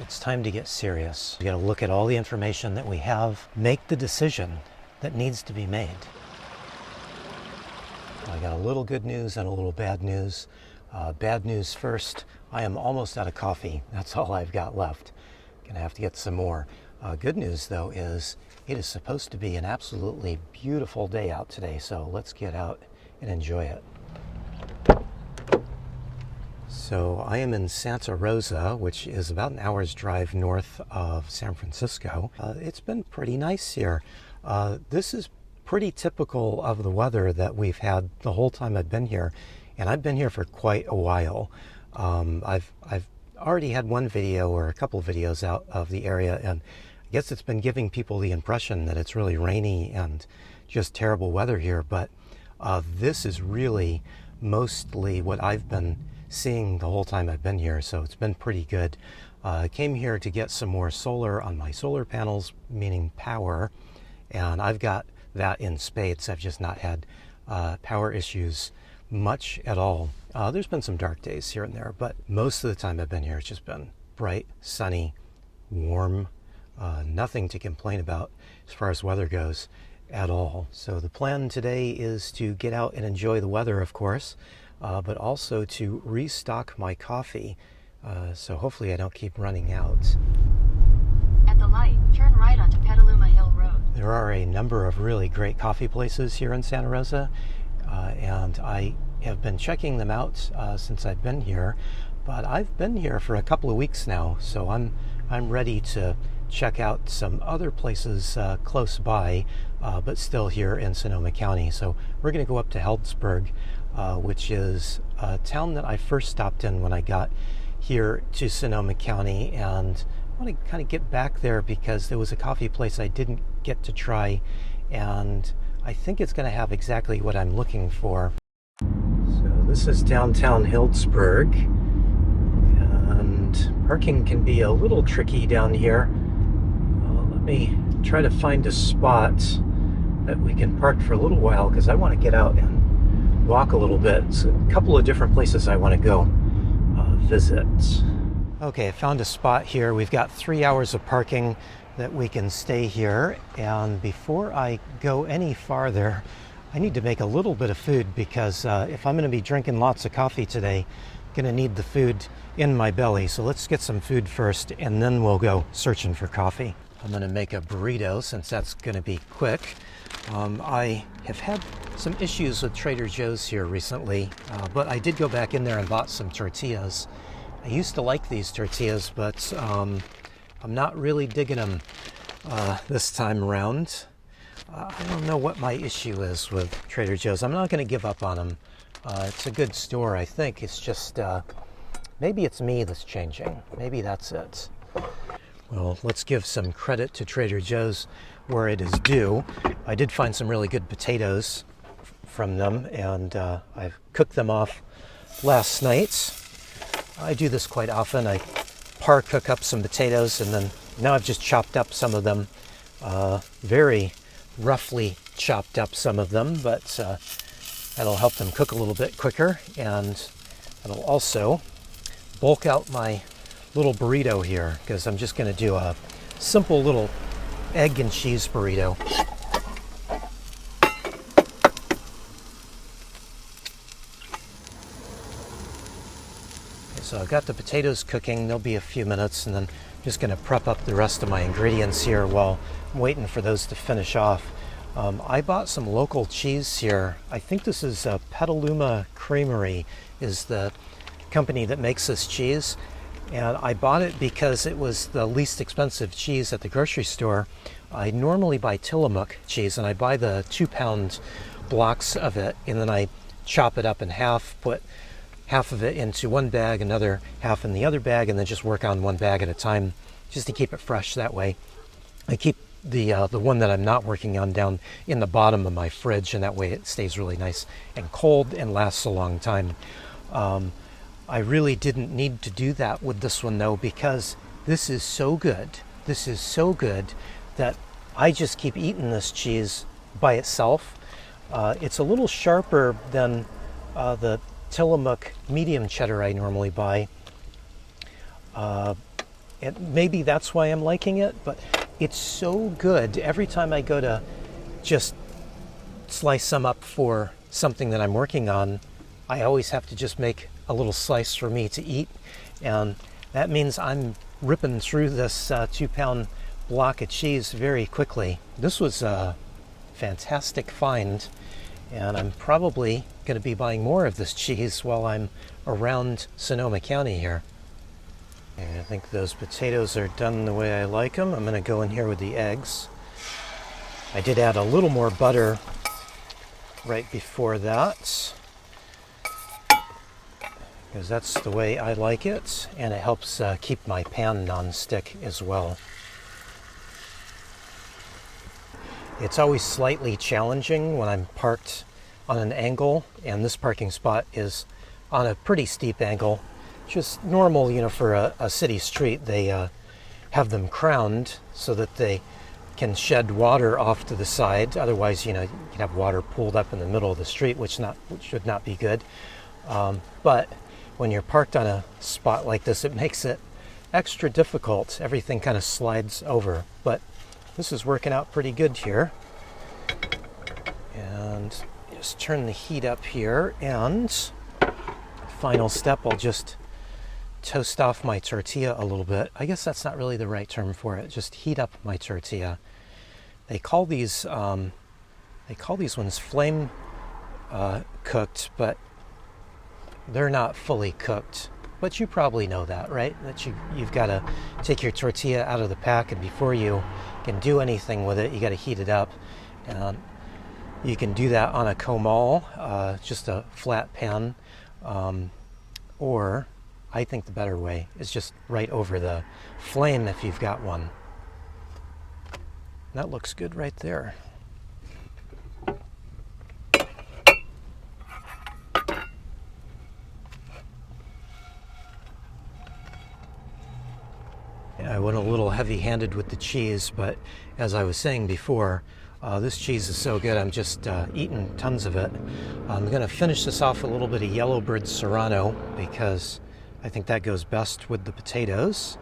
It's time to get serious. We got to look at all the information that we have, make the decision that needs to be made. I got a little good news and a little bad news. Bad news first, I am almost out of coffee. That's all I've got left. Gonna have to get some more. Good news though is it is supposed to be an absolutely beautiful day out today, so let's get out and enjoy it. So I am in Santa Rosa, which is about an hour's drive north of San Francisco. It's been pretty nice here. This is pretty typical of the weather that we've had the whole time I've been here, and I've been here for quite a while. I've already had one video or a couple of videos out of the area, and I guess it's been giving people the impression that it's really rainy and just terrible weather here, but this is really mostly what I've been seeing the whole time I've been here, so it's been pretty good. I came here to get some more solar on my solar panels, meaning power, and I've got that in spades. I've just not had power issues much at all. There's been some dark days here and there, but most of the time I've been here, it's just been bright, sunny, warm, nothing to complain about as far as weather goes at all. So the plan today is to get out and enjoy the weather, of course, but also to restock my coffee. So hopefully I don't keep running out. At the light, turn right onto Petaluma Hill Road. There are a number of really great coffee places here in Santa Rosa, and I have been checking them out since I've been here, but I've been here for a couple of weeks now, so I'm ready to check out some other places close by, but still here in Sonoma County. So we're going to go up to Healdsburg, which is a town that I first stopped in when I got here to Sonoma County, and I want to kind of get back there because there was a coffee place I didn't get to try, and I think it's going to have exactly what I'm looking for. So this is downtown Healdsburg, and parking can be a little tricky down here. Let me try to find a spot that we can park for a little while because I want to get out and walk a little bit. It's a couple of different places I want to go visit. Okay, I found a spot here. We've got 3 hours of parking that we can stay here, and before I go any farther, I need to make a little bit of food because if I'm going to be drinking lots of coffee today, I'm going to need the food in my belly. So let's get some food first, and then we'll go searching for coffee. I'm going to make a burrito since that's going to be quick. I have had some issues with Trader Joe's here recently, but I did go back in there and bought some tortillas. I used to like these tortillas, but I'm not really digging them this time around. I don't know what my issue is with Trader Joe's. I'm not going to give up on them. It's a good store, I think. It's just, maybe it's me that's changing. Maybe that's it. Well, let's give some credit to Trader Joe's where it is due. I did find some really good potatoes from them, and I've cooked them off last night. I do this quite often. I cook up some potatoes, and then now I've just chopped up some of them, very roughly chopped up some of them, but that'll help them cook a little bit quicker, and that'll also bulk out my little burrito here, because I'm just going to do a simple little egg and cheese burrito. Okay, so I've got the potatoes cooking. There'll be a few minutes, and then I'm just going to prep up the rest of my ingredients here while I'm waiting for those to finish off. I bought some local cheese here. I think this is Petaluma Creamery is the company that makes this cheese. And I bought it because it was the least expensive cheese at the grocery store. I normally buy Tillamook cheese, and I buy the 2-pound blocks of it, and then I chop it up in half, put half of it into one bag, another half in the other bag, and then just work on one bag at a time just to keep it fresh that way. I keep the one that I'm not working on down in the bottom of my fridge, and that way it stays really nice and cold and lasts a long time. I really didn't need to do that with this one though, because this is so good. This is so good that I just keep eating this cheese by itself. It's a little sharper than the Tillamook medium cheddar I normally buy. And maybe that's why I'm liking it, but it's so good. Every time I go to just slice some up for something that I'm working on, I always have to just make a little slice for me to eat. And that means I'm ripping through this 2-pound block of cheese very quickly. This was a fantastic find, and I'm probably going to be buying more of this cheese while I'm around Sonoma County here. And I think those potatoes are done the way I like them. I'm going to go in here with the eggs. I did add a little more butter right before that, because that's the way I like it, and it helps keep my pan non-stick as well. It's always slightly challenging when I'm parked on an angle, and this parking spot is on a pretty steep angle. Just normal, you know, for a city street. They have them crowned so that they can shed water off to the side. Otherwise, you know, you can have water pooled up in the middle of the street, which should not be good. But when you're parked on a spot like this, it makes it extra difficult. Everything kind of slides over. But this is working out pretty good here. And just turn the heat up here, and final step, I'll just toast off my tortilla a little bit. I guess that's not really the right term for it. Just heat up my tortilla. They call these ones flame cooked, but they're not fully cooked. But you probably know that, right? That you've got to take your tortilla out of the pack, and before you can do anything with it, you got to heat it up. And you can do that on a comal, just a flat pan, or I think the better way is just right over the flame if you've got one. That looks good right there. Yeah, I went a little heavy-handed with the cheese, but as I was saying before, this cheese is so good, I'm just eating tons of it. I'm going to finish this off with a little bit of Yellowbird Serrano, because I think that goes best with the potatoes.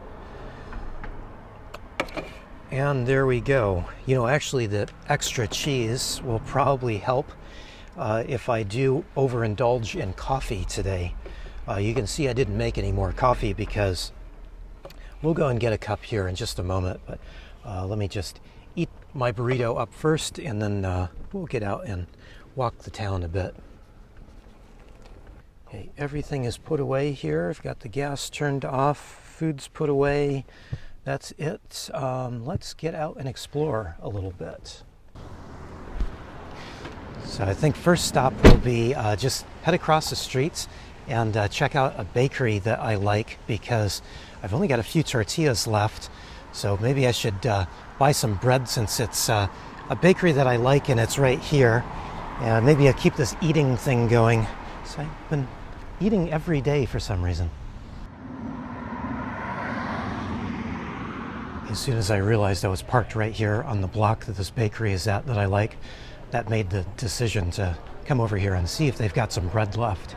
And there we go. You know, actually the extra cheese will probably help if I do overindulge in coffee today. You can see I didn't make any more coffee because we'll go and get a cup here in just a moment. But let me just eat my burrito up first, and then we'll get out and walk the town a bit. Okay, everything is put away here. I've got the gas turned off, food's put away. That's it. Let's get out and explore a little bit. So I think first stop will be just head across the streets and check out a bakery that I like, because I've only got a few tortillas left. So maybe I should buy some bread, since it's a bakery that I like and it's right here. And maybe I'll keep this eating thing going. So I've been eating every day for some reason. As soon as I realized I was parked right here on the block that this bakery is at that I like, that made the decision to come over here and see if they've got some bread left.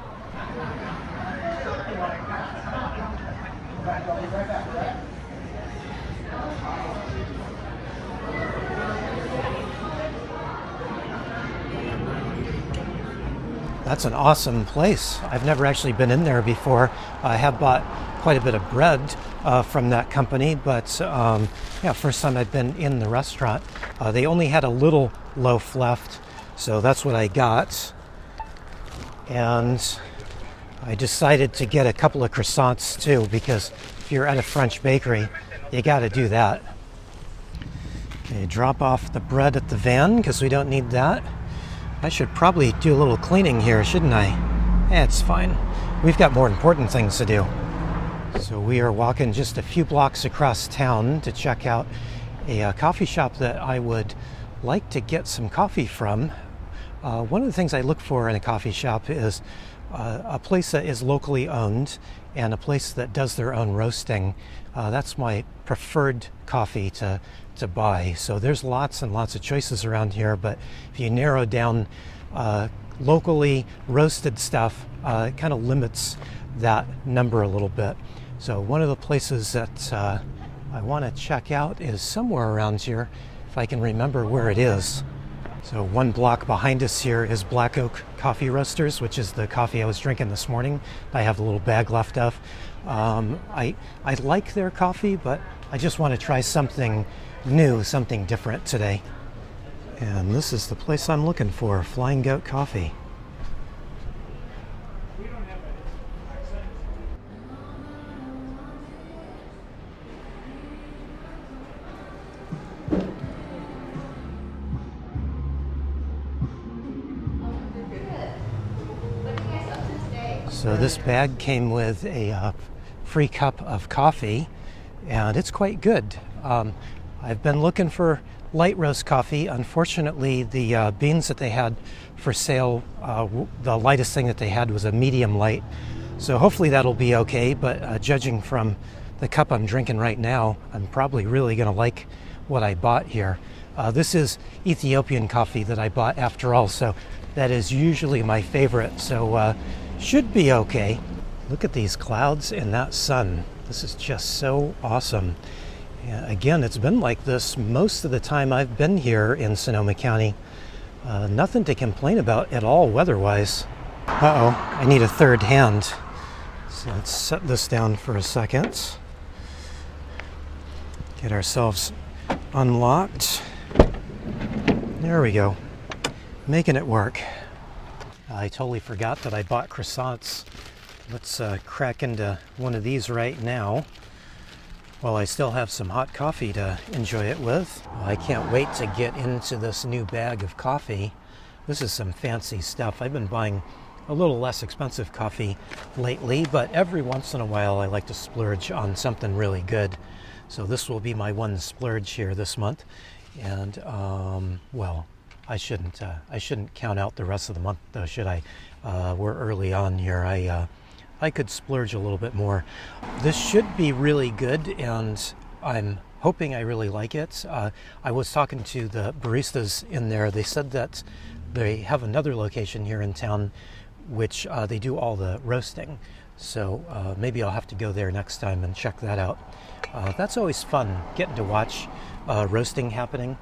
That's an awesome place. I've never actually been in there before. I have bought quite a bit of bread from that company, but yeah, first time I've been in the restaurant. They only had a little loaf left, so that's what I got. And I decided to get a couple of croissants too, because if you're at a French bakery, you got to do that. Okay, drop off the bread at the van, because we don't need that. I should probably do a little cleaning here, shouldn't I? It's fine. We've got more important things to do. So we are walking just a few blocks across town to check out a coffee shop that I would like to get some coffee from. One of the things I look for in a coffee shop is a place that is locally owned and a place that does their own roasting. That's my preferred coffee to buy. So there's lots and lots of choices around here, but if you narrow down locally roasted stuff, it kind of limits that number a little bit. So one of the places that I want to check out is somewhere around here, if I can remember where it is. So one block behind us here is Black Oak Coffee Roasters, which is the coffee I was drinking this morning. I have a little bag left of. I like their coffee, but I just want to try something new, something different today. And this is the place I'm looking for, Flying Goat Coffee. So this bag came with a free cup of coffee, and it's quite good. I've been looking for light roast coffee. Unfortunately, the beans that they had for sale, the lightest thing that they had was a medium light. So hopefully that'll be okay, but judging from the cup I'm drinking right now, I'm probably really going to like what I bought here. This is Ethiopian coffee that I bought after all, so that is usually my favorite. So should be okay. Look at these clouds and that sun. This is just so awesome. Again, it's been like this most of the time I've been here in Sonoma County. Nothing to complain about at all weather-wise. Uh-oh, I need a third hand. So let's set this down for a second. Get ourselves unlocked. There we go. Making it work. I totally forgot that I bought croissants. Let's crack into one of these right now while I still have some hot coffee to enjoy it with. I can't wait to get into this new bag of coffee. This is some fancy stuff. I've been buying a little less expensive coffee lately, but every once in a while I like to splurge on something really good. So this will be my one splurge here this month. And well, I shouldn't count out the rest of the month though, should I? We're early on here. I could splurge a little bit more. This should be really good, and I'm hoping I really like it. I was talking to the baristas in there. They said that they have another location here in town which they do all the roasting. So maybe I'll have to go there next time and check that out. That's always fun, getting to watch roasting happening.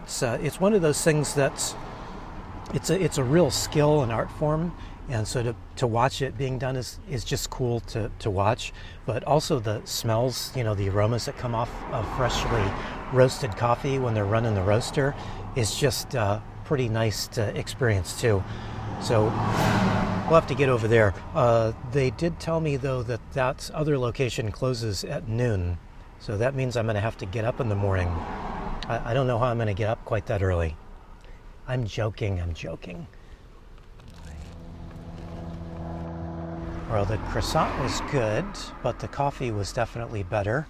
It's one of those things that's it's a real skill and art form, and so to watch it being done is just cool to watch. But also the smells, you know, the aromas that come off of freshly roasted coffee when they're running the roaster is just pretty nice to experience too. So we'll have to get over there. They did tell me though that other location closes at noon, so that means I'm going to have to get up in the morning. I don't know how I'm going to get up quite that early. I'm joking. Well, the croissant was good, but the coffee was definitely better.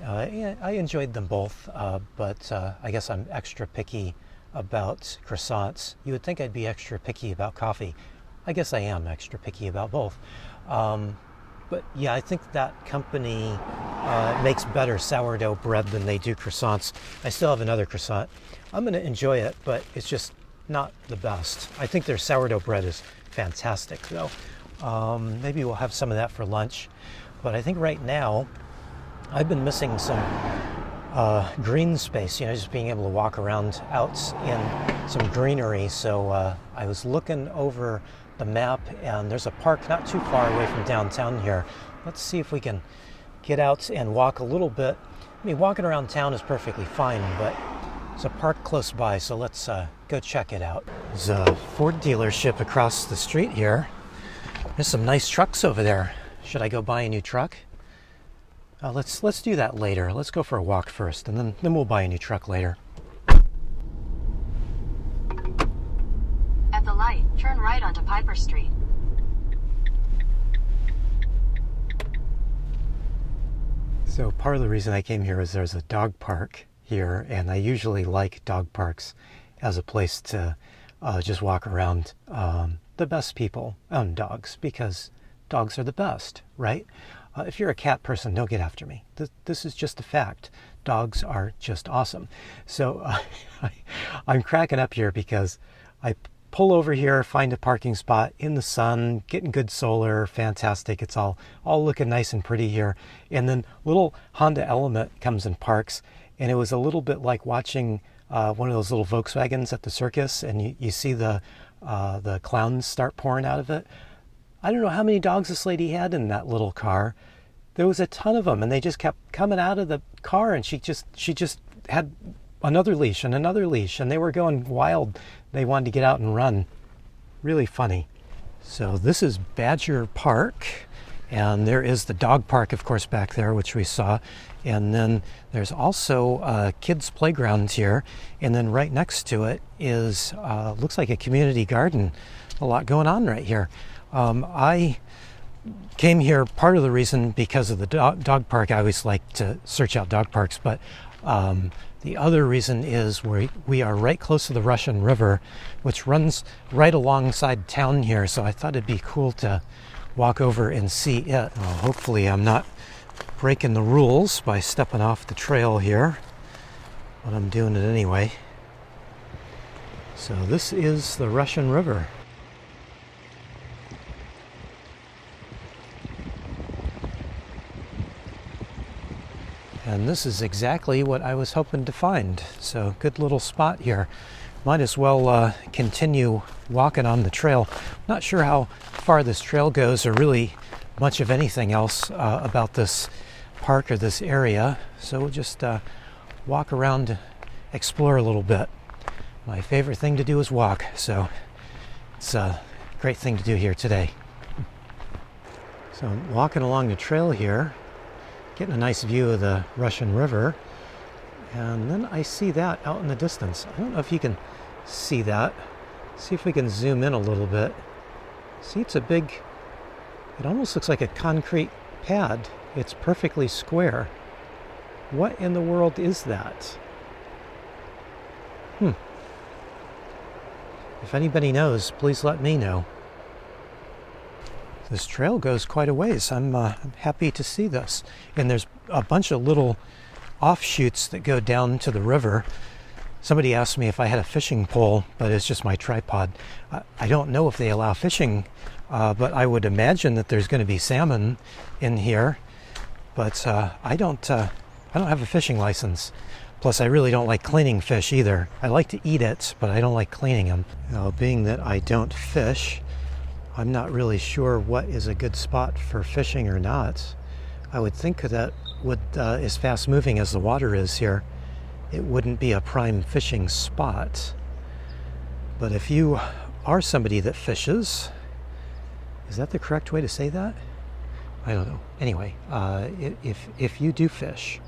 I enjoyed them both, but I guess I'm extra picky about croissants. You would think I'd be extra picky about coffee. I guess I am extra picky about both. But yeah, I think that company makes better sourdough bread than they do croissants. I still have another croissant. I'm going to enjoy it, but it's just not the best. I think their sourdough bread is fantastic, though. Maybe we'll have some of that for lunch. But I think right now, I've been missing some green space, you know, just being able to walk around out in some greenery. So I was looking over the map, and there's a park not too far away from downtown here. Let's see if we can get out and walk a little bit. I mean, walking around town is perfectly fine, but there's a park close by, so let's go check it out. There's a Ford dealership across the street here. There's some nice trucks over there. Should I go buy a new truck? Let's do that later. Let's go for a walk first, and then we'll buy a new truck later. At the light, turn right onto Piper Street. So part of the reason I came here is there's a dog park here, and I usually like dog parks as a place to just walk around. The best people own dogs because dogs are the best, right? If you're a cat person, don't get after me. This is just a fact. Dogs are just awesome. So I'm cracking up here because I pull over here, find a parking spot in the sun, getting good solar, fantastic. It's all looking nice and pretty here. And then little Honda Element comes and parks, and it was a little bit like watching one of those little Volkswagens at the circus, and you see the clowns start pouring out of it. I don't know how many dogs this lady had in that little car. There was a ton of them, and they just kept coming out of the car, and she just had another leash and another leash, and they were going wild. They wanted to get out and run. Really funny. So this is Badger Park, and there is the dog park, of course, back there, which we saw. And then there's also a kids playground here, and then right next to it is looks like a community garden. A lot going on right here. I came here, part of the reason because of the dog park. I always like to search out dog parks, but the other reason is we are right close to the Russian River, which runs right alongside town here. So I thought it'd be cool to walk over and see it. Well, hopefully I'm not breaking the rules by stepping off the trail here, but I'm doing it anyway. So this is the Russian River. And this is exactly what I was hoping to find. So good little spot here. Might as well continue walking on the trail. Not sure how far this trail goes or really much of anything else about this park or this area. So we'll just walk around, explore a little bit. My favorite thing to do is walk. So it's a great thing to do here today. So I'm walking along the trail here, getting a nice view of the Russian River, and then I see that out in the distance. I don't know if you can see that. See if we can zoom in a little bit. See, it's a big, it almost looks like a concrete pad. It's perfectly square. What in the world is that? If anybody knows, please let me know. This trail goes quite a ways. I'm happy to see this. And there's a bunch of little offshoots that go down to the river. Somebody asked me if I had a fishing pole, but it's just my tripod. I don't know if they allow fishing, but I would imagine that there's going to be salmon in here. But I don't have a fishing license. Plus, I really don't like cleaning fish either. I like to eat it, but I don't like cleaning them. Now, being that I don't fish, I'm not really sure what is a good spot for fishing or not. I would think that as fast moving as the water is here, it wouldn't be a prime fishing spot. But if you are somebody that fishes, is that the correct way to say that? I don't know. Anyway, if you do fish,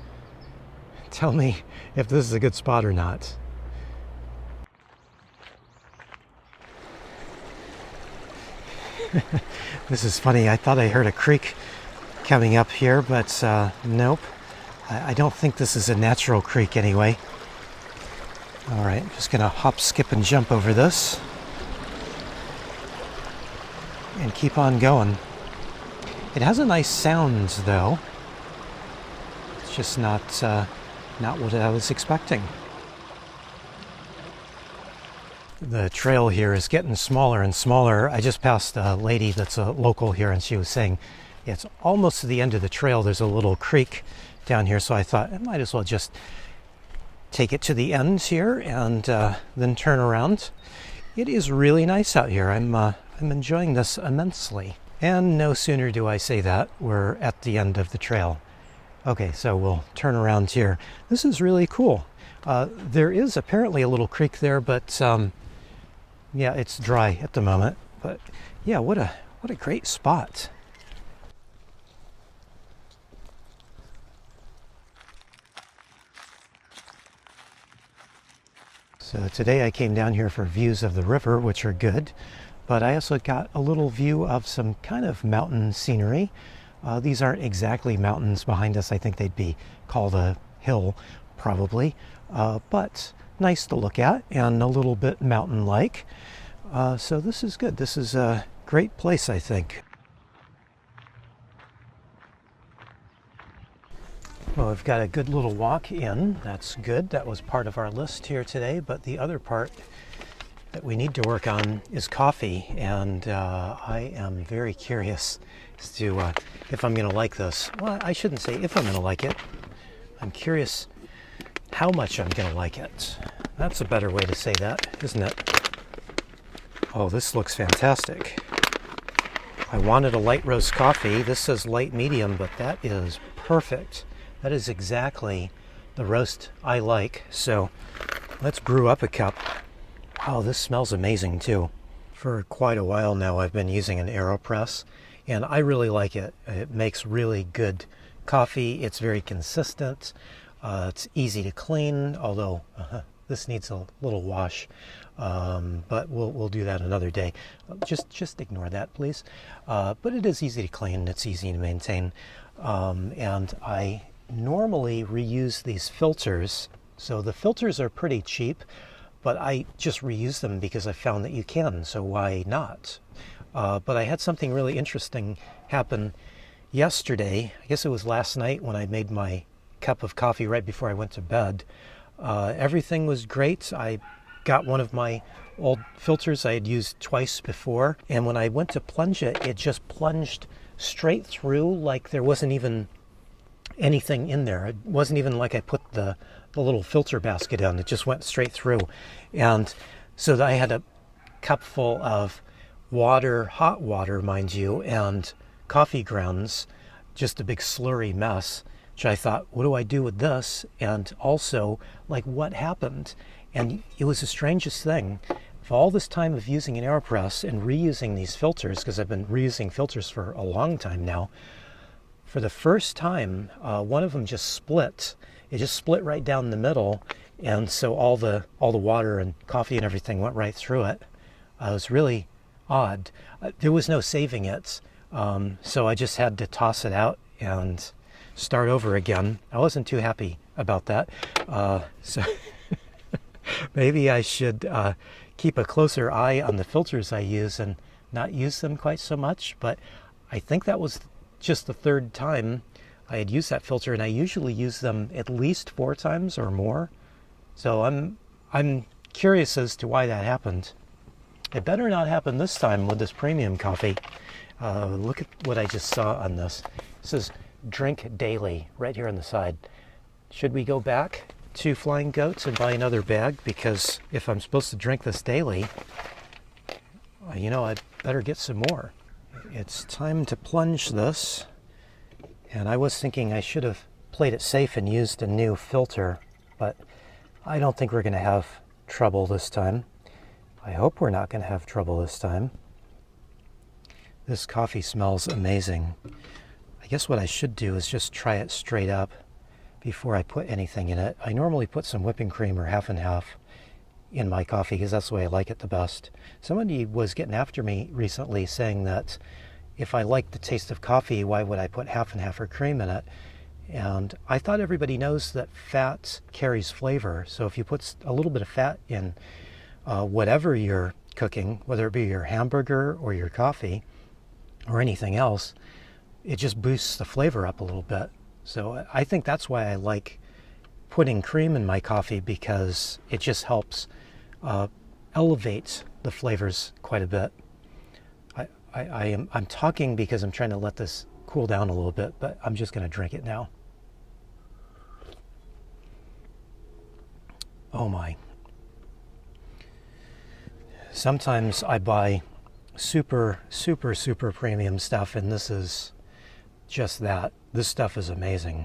tell me if this is a good spot or not. This is funny. I thought I heard a creek coming up here, but nope. I don't think this is a natural creek anyway. All right, just gonna hop, skip, and jump over this and keep on going. It has a nice sound, though. It's just not what I was expecting. The trail here is getting smaller and smaller. I just passed a lady that's a local here, and she was saying it's almost to the end of the trail. There's a little creek down here, so I thought I might as well just take it to the end here and then turn around. It is really nice out here. I'm enjoying this immensely. And no sooner do I say that, we're at the end of the trail. Okay, so we'll turn around here. This is really cool. There is apparently a little creek there, but yeah, it's dry at the moment. But yeah, what a great spot. So today I came down here for views of the river, which are good, but I also got a little view of some kind of mountain scenery. These aren't exactly mountains behind us. I think they'd be called a hill, probably, but nice to look at and a little bit mountain-like. So this is good. This is a great place, I think. Well, we've got a good little walk in. That's good. That was part of our list here today, but the other part that we need to work on is coffee, and I am very curious as to if I'm going to like this. Well, I shouldn't say if I'm going to like it. I'm curious how much I'm going to like it. That's a better way to say that, isn't it? Oh, this looks fantastic. I wanted a light roast coffee. This says light medium, but that is perfect. That is exactly the roast I like. So let's brew up a cup. Wow, this smells amazing too. For quite a while now, I've been using an AeroPress, and I really like it. It makes really good coffee. It's very consistent. It's easy to clean, although this needs a little wash, but we'll do that another day. Just ignore that, please. But it is easy to clean. It's easy to maintain, and I normally reuse these filters. So the filters are pretty cheap, but I just reuse them because I found that you can, so why not? But I had something really interesting happen yesterday. I guess it was last night when I made my cup of coffee right before I went to bed. Everything was great. I got one of my old filters I had used twice before, and when I went to plunge it, it just plunged straight through like there wasn't even anything in there. It wasn't even like I put the little filter basket in. It just went straight through. And so I had a cup full of water, hot water, mind you, and coffee grounds, just a big slurry mess, which I thought, what do I do with this? And also, like, what happened? And it was the strangest thing. For all this time of using an AeroPress and reusing these filters, because I've been reusing filters for a long time now, for the first time, one of them just split. It just split right down the middle, and so all the water and coffee and everything went right through it. It was really odd. There was no saving it, so I just had to toss it out and start over again. I wasn't too happy about that, so maybe I should keep a closer eye on the filters I use and not use them quite so much. But I think that was just the third time I had used that filter, and I usually use them at least 4 times or more. So I'm curious as to why that happened. It better not happen this time with this premium coffee. Look at what I just saw on this. It says drink daily right here on the side. Should we go back to Flying Goats and buy another bag? Because if I'm supposed to drink this daily, I'd better get some more. It's time to plunge this. And I was thinking I should have played it safe and used a new filter, but I don't think we're going to have trouble this time. I hope we're not going to have trouble this time. This coffee smells amazing. I guess what I should do is just try it straight up before I put anything in it. I normally put some whipping cream or half and half in my coffee because that's the way I like it the best. Somebody was getting after me recently saying that if I like the taste of coffee, why would I put half and half or cream in it? And I thought everybody knows that fat carries flavor. So if you put a little bit of fat in whatever you're cooking, whether it be your hamburger or your coffee or anything else, it just boosts the flavor up a little bit. So I think that's why I like putting cream in my coffee, because it just helps elevate the flavors quite a bit. I'm talking because I'm trying to let this cool down a little bit, but I'm just going to drink it now. Oh my. Sometimes I buy super premium stuff, and this is just that. This stuff is amazing.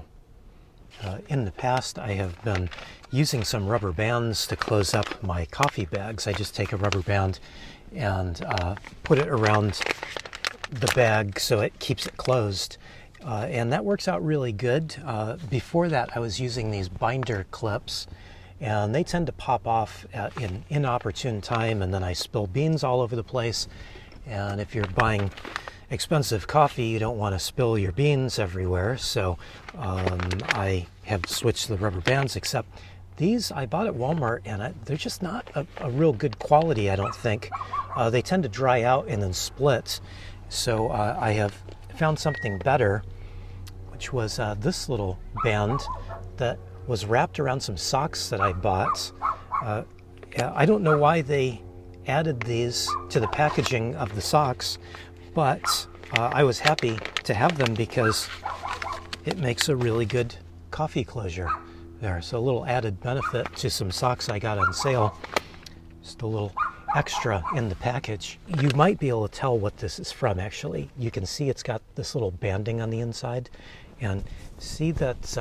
In the past, I have been using some rubber bands to close up my coffee bags. I just take a rubber band and put it around the bag so it keeps it closed. And that works out really good. Before that, I was using these binder clips, and they tend to pop off at an inopportune time, and then I spill beans all over the place. And if you're buying expensive coffee, you don't want to spill your beans everywhere. So I have switched to the rubber bands, except these I bought at Walmart, and they're just not a real good quality, I don't think. They tend to dry out and then split. So I have found something better, which was this little band that was wrapped around some socks that I bought. I don't know why they added these to the packaging of the socks, but I was happy to have them because it makes a really good coffee closure there. So a little added benefit to some socks I got on sale. Just a little extra in the package. You might be able to tell what this is from, actually. You can see it's got this little banding on the inside, and see that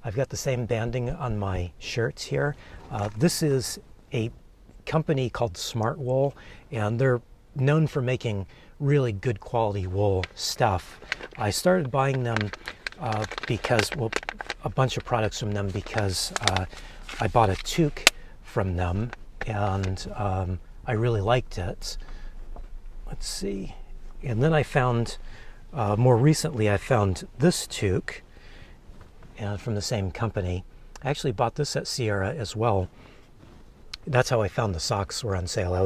I've got the same banding on my shirts here. This is a company called Smart Wool, and they're known for making really good quality wool stuff. I started buying them because, well, a bunch of products from them because I bought a toque from them, and I really liked it. Let's see. And then I found, more recently, I found this toque from the same company. I actually bought this at Sierra as well. That's how I found the socks were on sale. I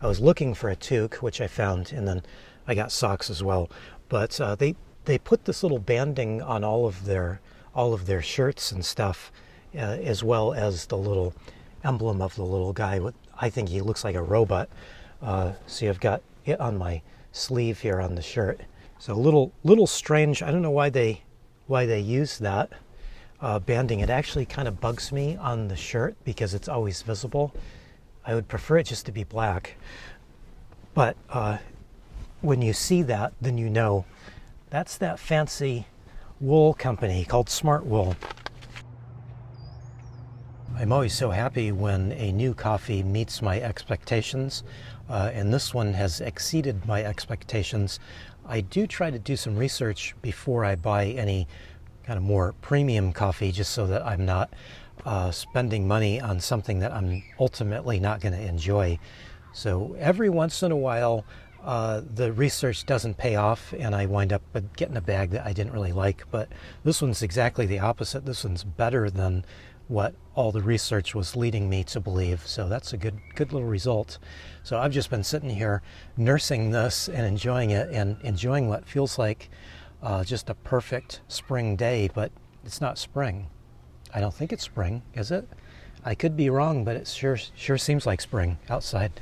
was looking for a toque, which I found, and then I got socks as well. But they put this little banding on all of their shirts and stuff, as well as the little emblem of the little guy. I think he looks like a robot. See, I've got it on my sleeve here on the shirt. So a little strange. I don't know why they use that banding. It actually kind of bugs me on the shirt because it's always visible. I would prefer it just to be black. But when you see that, then you know that's that fancy wool company called Smart Wool. I'm always so happy when a new coffee meets my expectations, and this one has exceeded my expectations. I do try to do some research before I buy any kind of more premium coffee, just so that I'm not spending money on something that I'm ultimately not going to enjoy. So every once in a while, the research doesn't pay off, and I wind up getting a bag that I didn't really like. But this one's exactly the opposite. This one's better than what all the research was leading me to believe. So that's a good little result. So I've just been sitting here nursing this and enjoying it, and enjoying what feels like just a perfect spring day, but it's not spring. I don't think it's spring, is it? I could be wrong, but it sure seems like spring outside.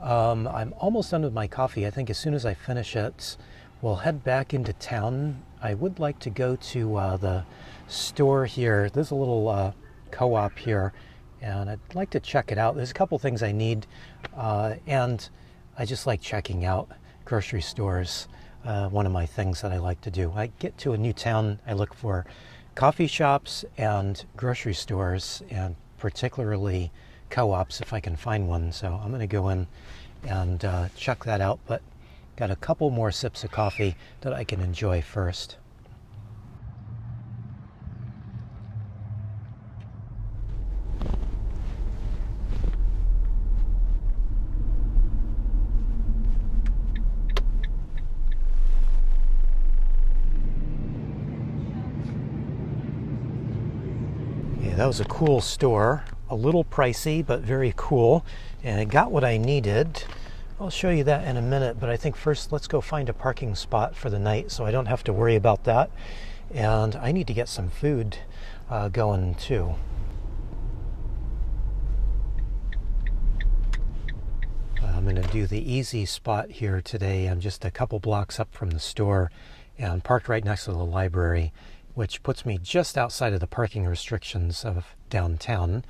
I'm almost done with my coffee. I think as soon as I finish it, we'll head back into town. I would like to go to the store here. There's a little co-op here, and I'd like to check it out. There's a couple things I need, and I just like checking out grocery stores. One of my things that I like to do. I get to a new town, I look for coffee shops and grocery stores, and particularly co-ops if I can find one. So I'm going to go in and check that out, but got a couple more sips of coffee that I can enjoy first. That was a cool store, a little pricey, but very cool, and I got what I needed. I'll show you that in a minute, but I think first let's go find a parking spot for the night so I don't have to worry about that. And I need to get some food going too. I'm going to do the easy spot here today. I'm just a couple blocks up from the store and parked right next to the library, which puts me just outside of the parking restrictions of downtown.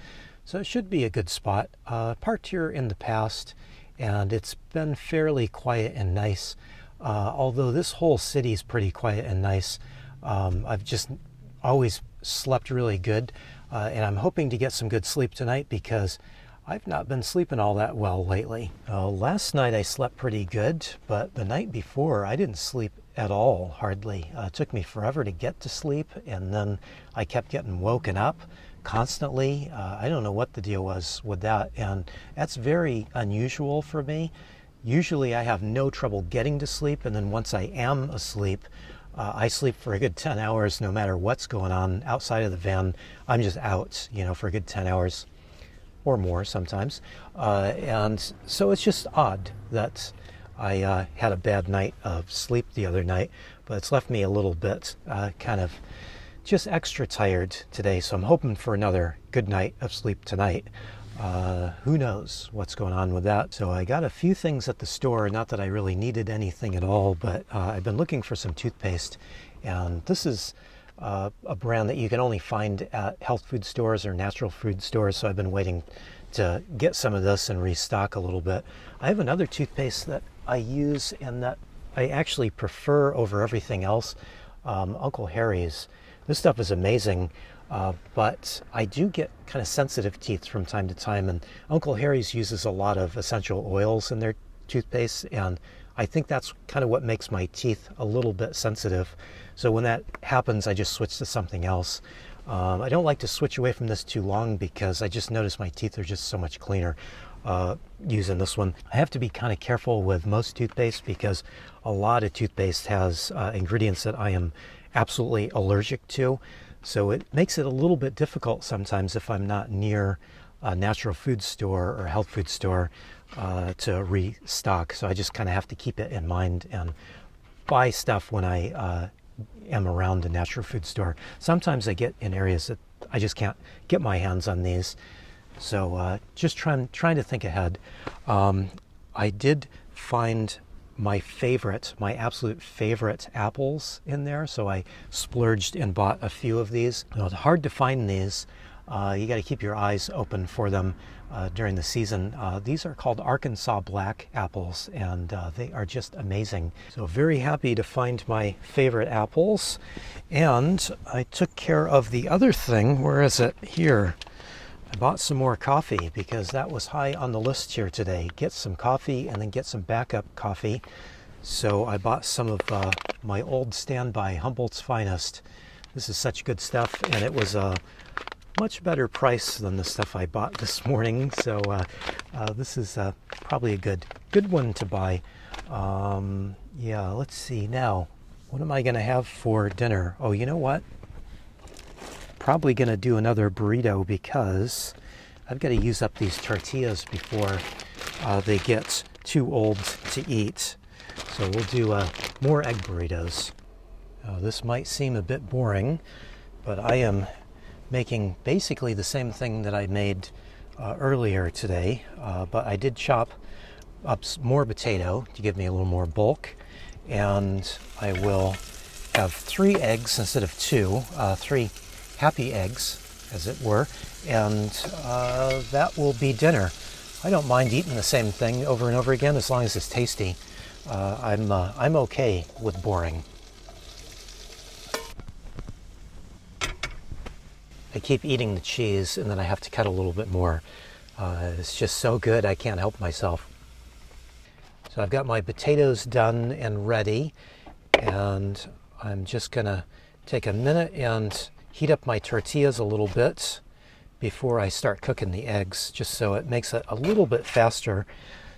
So it should be a good spot. Parked here in the past, and it's been fairly quiet and nice. Although this whole city is pretty quiet and nice. I've just always slept really good, and I'm hoping to get some good sleep tonight because I've not been sleeping all that well lately. Last night I slept pretty good, but the night before I didn't sleep at all, hardly. It took me forever to get to sleep, and then I kept getting woken up constantly. I don't know what the deal was with that, and that's very unusual for me. Usually I have no trouble getting to sleep, and then once I am asleep, I sleep for a good 10 hours no matter what's going on outside of the van. I'm just out, for a good 10 hours or more sometimes. And so it's just odd that I had a bad night of sleep the other night, but it's left me a little bit kind of just extra tired today. So I'm hoping for another good night of sleep tonight. Who knows what's going on with that. So I got a few things at the store, not that I really needed anything at all, but I've been looking for some toothpaste, and this is a brand that you can only find at health food stores or natural food stores, so I've been waiting to get some of this and restock a little bit. I have another toothpaste that I use and that I actually prefer over everything else, Uncle Harry's. This stuff is amazing. But I do get kind of sensitive teeth from time to time, and Uncle Harry's uses a lot of essential oils in their toothpaste, and I think that's kind of what makes my teeth a little bit sensitive. So when that happens, I just switch to something else. I don't like to switch away from this too long because I just notice my teeth are just so much cleaner using this one. I have to be kind of careful with most toothpaste because a lot of toothpaste has ingredients that I am absolutely allergic to. So it makes it a little bit difficult sometimes if I'm not near a natural food store or health food store to restock. So I just kind of have to keep it in mind and buy stuff when I am around a natural food store. Sometimes I get in areas that I just can't get my hands on these. So just trying to think ahead. I did find my absolute favorite apples in there, so I splurged and bought a few of these. It's hard to find these. You got to keep your eyes open for them during the season. These are called Arkansas Black apples, and they are just amazing. So very happy to find my favorite apples. And I took care of the other thing. Where is it? Here. I bought some more coffee because that was high on the list here today. Get some coffee and then get some backup coffee. So I bought some of my old standby Humboldt's Finest. This is such good stuff, and it was a much better price than the stuff I bought this morning. So this is probably a good one to buy. Yeah, let's see now. What am I going to have for dinner? Oh, you know what? Probably going to do another burrito because I've got to use up these tortillas before they get too old to eat. So we'll do more egg burritos. This might seem a bit boring, but I am making basically the same thing that I made earlier today, but I did chop up more potato to give me a little more bulk, and I will have 3 eggs instead of 2, 3 happy eggs, as it were, and that will be dinner. I don't mind eating the same thing over and over again as long as it's tasty. I'm okay with boring. I keep eating the cheese and then I have to cut a little bit more. It's just so good I can't help myself. So I've got my potatoes done and ready, and I'm just gonna take a minute and heat up my tortillas a little bit before I start cooking the eggs, just so it makes it a little bit faster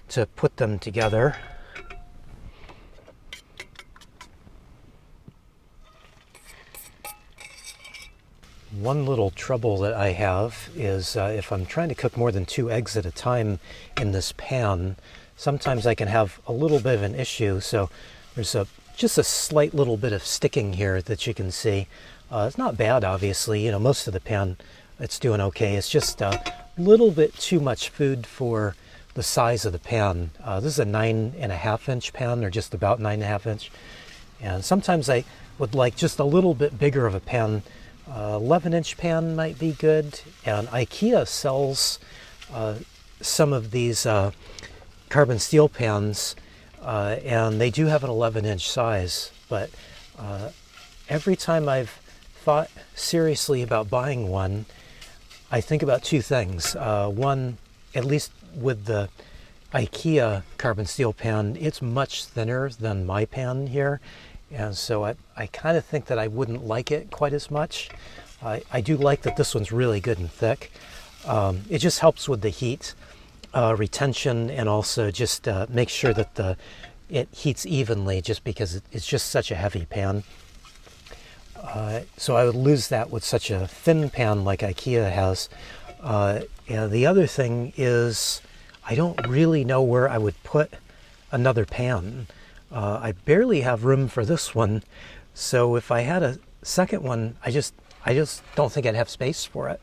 to put them together. One little trouble that I have is if I'm trying to cook more than 2 eggs at a time in this pan, sometimes I can have a little bit of an issue. So there's just a slight little bit of sticking here that you can see. It's not bad, obviously. Most of the pan, it's doing okay. It's just a little bit too much food for the size of the pan. This is a 9.5 inch pan, or just about 9.5 inch. And sometimes I would like just a little bit bigger of a pan. 11 inch pan might be good. And IKEA sells some of these carbon steel pans, and they do have an 11 inch size. But every time I've thought seriously about buying one, I think about 2 things. One, at least with the IKEA carbon steel pan, it's much thinner than my pan here, and so I kind of think that I wouldn't like it quite as much. I do like that this one's really good and thick. It just helps with the heat retention, and also just make sure that it heats evenly, just because it's just such a heavy pan. So I would lose that with such a thin pan like IKEA has. And the other thing is, I don't really know where I would put another pan. I barely have room for this one, so if I had a second one, I just don't think I'd have space for it.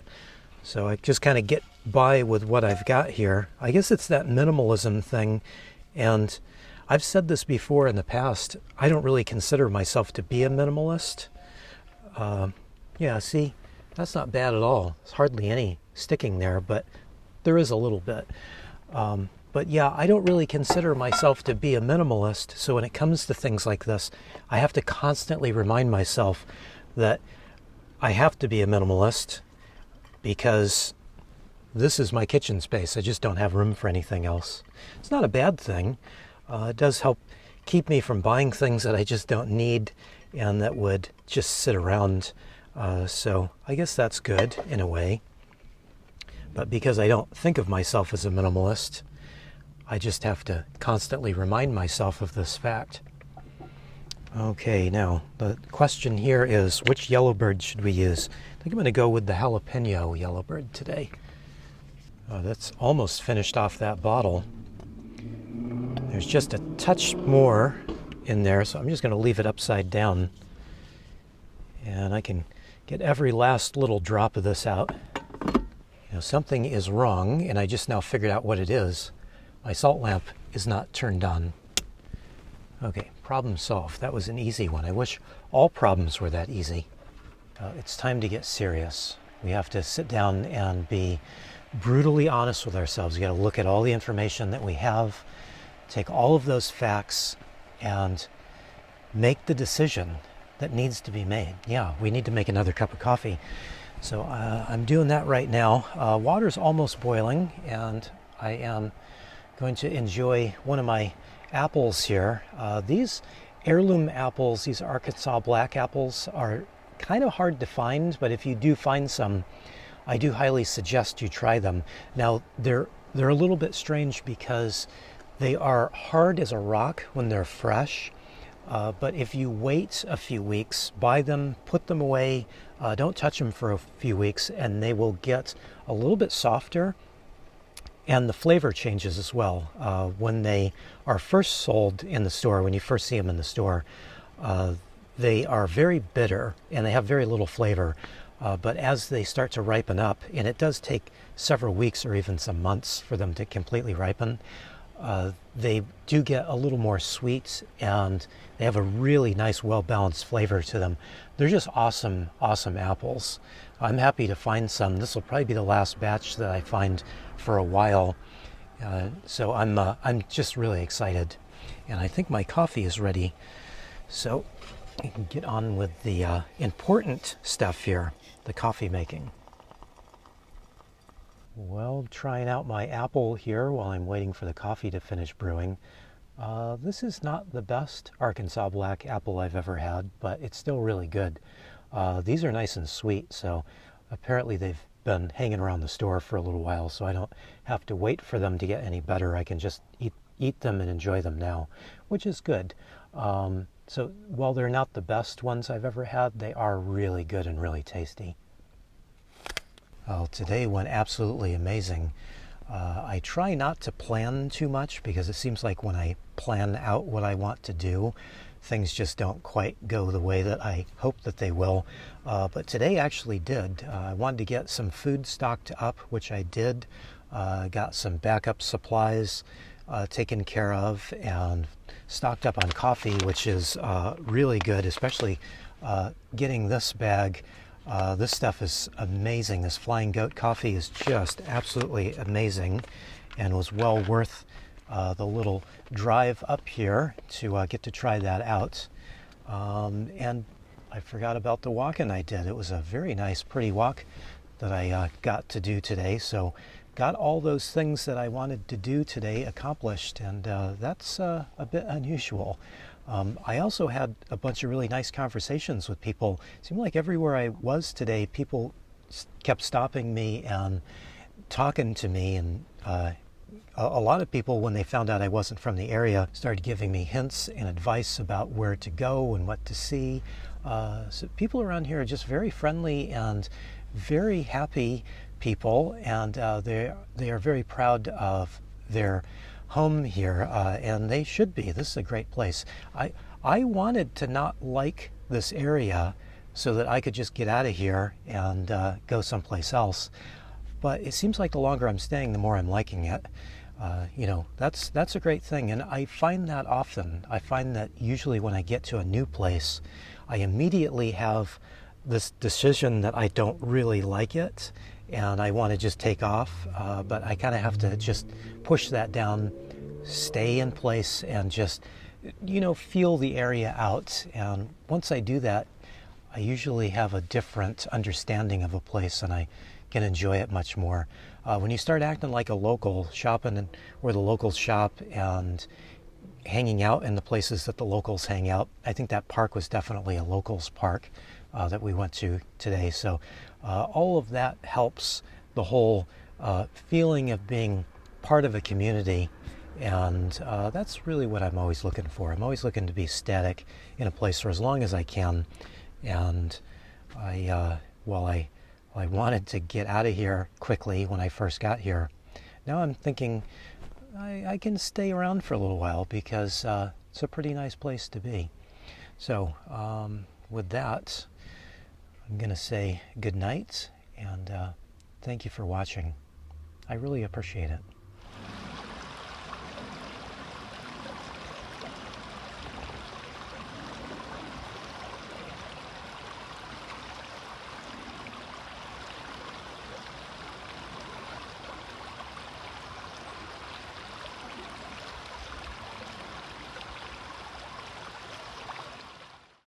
So I just kind of get by with what I've got here. I guess it's that minimalism thing. And I've said this before in the past. I don't really consider myself to be a minimalist. Yeah, see, that's not bad at all. There's hardly any sticking there, but there is a little bit. But yeah, I don't really consider myself to be a minimalist. So when it comes to things like this, I have to constantly remind myself that I have to be a minimalist because this is my kitchen space. I just don't have room for anything else. It's not a bad thing. It does help keep me from buying things that I just don't need and that would just sit around. So I guess that's good in a way. But because I don't think of myself as a minimalist, I just have to constantly remind myself of this fact. Okay, now the question here is, which yellowbird should we use? I think I'm going to go with the jalapeno yellowbird today. That's almost finished off that bottle. There's just a touch more in there, so I'm just going to leave it upside down. And I can get every last little drop of this out. You know, something is wrong, and I just now figured out what it is. My salt lamp is not turned on. Okay, problem solved. That was an easy one. I wish all problems were that easy. It's time to get serious. We have to sit down and be brutally honest with ourselves. We got to look at all the information that we have, take all of those facts, and make the decision that needs to be made. Yeah, we need to make another cup of coffee. So I'm doing that right now. Water's almost boiling, and I am going to enjoy one of my apples here. These heirloom apples, these Arkansas black apples, are kind of hard to find, but if you do find some, I do highly suggest you try them. Now, they're a little bit strange because they are hard as a rock when they're fresh, but if you wait a few weeks, buy them, put them away, don't touch them for a few weeks, and they will get a little bit softer. And the flavor changes as well. When they are first sold in the store, when you first see them in the store, they are very bitter and they have very little flavor. But as they start to ripen up, and it does take several weeks or even some months for them to completely ripen, they do get a little more sweet and they have a really nice, well-balanced flavor to them. They're just awesome, awesome apples. I'm happy to find some. This will probably be the last batch that I find for a while. So I'm just really excited. And I think my coffee is ready. So I can get on with the important stuff here, the coffee making. Well, trying out my apple here while I'm waiting for the coffee to finish brewing. This is not the best Arkansas black apple I've ever had, but it's still really good. These are nice and sweet, so apparently they've been hanging around the store for a little while, so I don't have to wait for them to get any better. I can just eat them and enjoy them now, which is good. So while they're not the best ones I've ever had, they are really good and really tasty. Well, today went absolutely amazing. I try not to plan too much because it seems like when I plan out what I want to do, things just don't quite go the way that I hope that they will. But today actually did. I wanted to get some food stocked up, which I did. Got some backup supplies taken care of and stocked up on coffee, which is really good, especially getting this bag. This stuff is amazing. This Flying Goat coffee is just absolutely amazing and was well worth the little drive up here to get to try that out. And I forgot about the walk-in I did. It was a very nice, pretty walk that I got to do today. So got all those things that I wanted to do today accomplished, and that's a bit unusual. I also had a bunch of really nice conversations with people. It seemed like everywhere I was today, people kept stopping me and talking to me, and a lot of people, when they found out I wasn't from the area, started giving me hints and advice about where to go and what to see. So people around here are just very friendly and very happy people, and they are very proud of their home here, and they should be. This is a great place. I wanted to not like this area so that I could just get out of here and go someplace else. but it seems like the longer I'm staying, the more I'm liking it. You know, that's a great thing, and I find that often. I find that usually when I get to a new place, I immediately have this decision that I don't really like it, and I want to just take off, but I kind of have to just push that down, stay in place, and just, you know, feel the area out. And once I do that, I usually have a different understanding of a place, and I can enjoy it much more. When you start acting like a local, shopping where the locals shop and hanging out in the places that the locals hang out, I think that park was definitely a locals park that we went to today. So all of that helps the whole feeling of being part of a community, and that's really what I'm always looking for. I'm always looking to be static in a place for as long as I can. And while I wanted to get out of here quickly when I first got here, now I'm thinking I can stay around for a little while because it's a pretty nice place to be. So with that, I'm going to say good night, and thank you for watching. I really appreciate it.